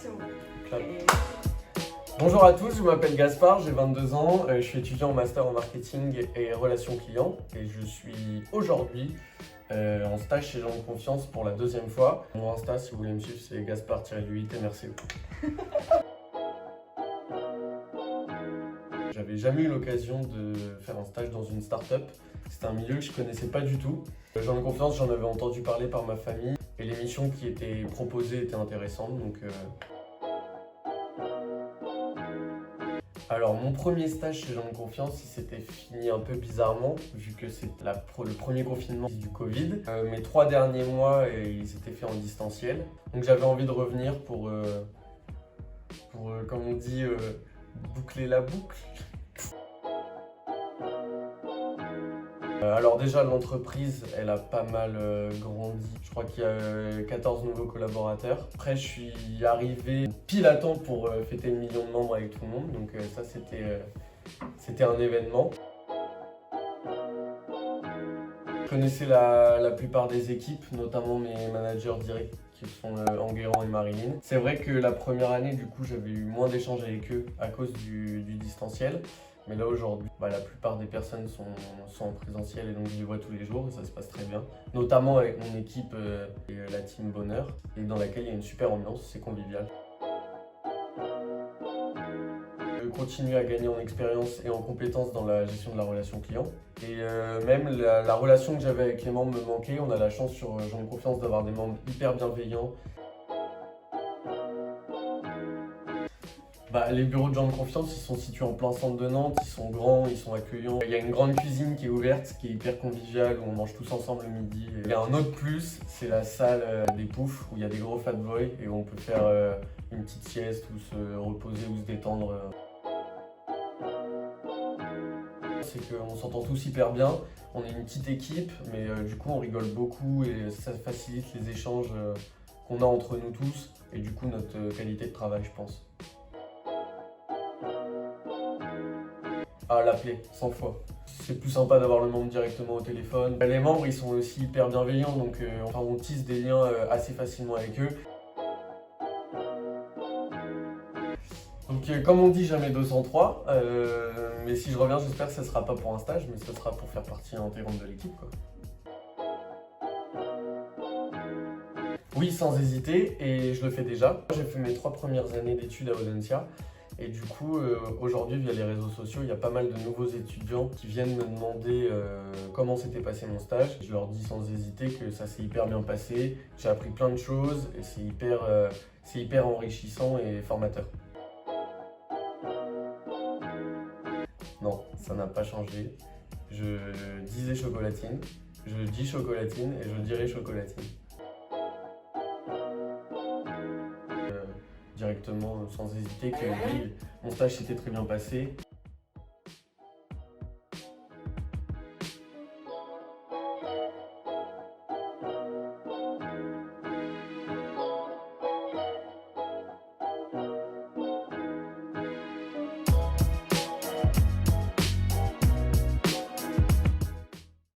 C'est bon. Clap. Et- Bonjour à tous, je m'appelle Gaspard, j'ai 22 ans, je suis étudiant en master en marketing et relations clients et je suis aujourd'hui en stage chez Gens de Confiance pour la deuxième fois. Mon Insta, si vous voulez me suivre, c'est Gaspard-8MRCO. J'avais jamais eu l'occasion de faire un stage dans une start-up. C'était un milieu que je connaissais pas du tout. Gens de Confiance, j'en avais entendu parler par ma famille et les missions qui étaient proposées étaient intéressantes. Alors, mon premier stage chez Gens de Confiance, il s'était fini un peu bizarrement, vu que c'était le premier confinement du Covid. Mes 3 derniers mois, ils étaient faits en distanciel. Donc j'avais envie de revenir pour comme on dit, boucler la boucle. Alors déjà, l'entreprise, elle a pas mal grandi. Je crois qu'il y a 14 nouveaux collaborateurs. Après, je suis arrivé pile à temps pour fêter le million de membres avec tout le monde. Donc ça, c'était un événement. Je connaissais la plupart des équipes, notamment mes managers directs qui sont Enguerrand et Marilyn. C'est vrai que la première année, du coup, j'avais eu moins d'échanges avec eux à cause du distanciel. Mais là aujourd'hui, la plupart des personnes sont en présentiel et donc je les vois tous les jours et ça se passe très bien. Notamment avec mon équipe, la team Bonheur, et dans laquelle il y a une super ambiance, c'est convivial. Je continue à gagner en expérience et en compétences dans la gestion de la relation client. Et même la relation que j'avais avec les membres me manquait. On a la chance sur Gens de Confiance d'avoir des membres hyper bienveillants. Les bureaux de Gens de Confiance, ils sont situés en plein centre de Nantes, ils sont grands, ils sont accueillants. Il y a une grande cuisine qui est ouverte, qui est hyper conviviale, où on mange tous ensemble le midi. Et il y a un autre plus, c'est la salle des poufs, où il y a des gros fat boys et où on peut faire une petite sieste ou se reposer ou se détendre. C'est qu'on s'entend tous hyper bien, on est une petite équipe, mais du coup on rigole beaucoup et ça facilite les échanges qu'on a entre nous tous et du coup notre qualité de travail, je pense. À l'appeler 100 fois. C'est plus sympa d'avoir le membre directement au téléphone. Les membres, ils sont aussi hyper bienveillants, donc on tisse des liens assez facilement avec eux. Donc comme on dit, jamais 203, mais si je reviens, j'espère que ce ne sera pas pour un stage, mais ce sera pour faire partie intégrante de l'équipe, quoi. Oui, sans hésiter, et je le fais déjà. J'ai fait mes 3 premières années d'études à Audencia. Et du coup, aujourd'hui, via les réseaux sociaux, il y a pas mal de nouveaux étudiants qui viennent me demander comment s'était passé mon stage. Je leur dis sans hésiter que ça s'est hyper bien passé. J'ai appris plein de choses et c'est hyper enrichissant et formateur. Non, ça n'a pas changé. Je disais chocolatine, je dis chocolatine et je dirai chocolatine. Directement, sans hésiter, que oui, mon stage s'était très bien passé.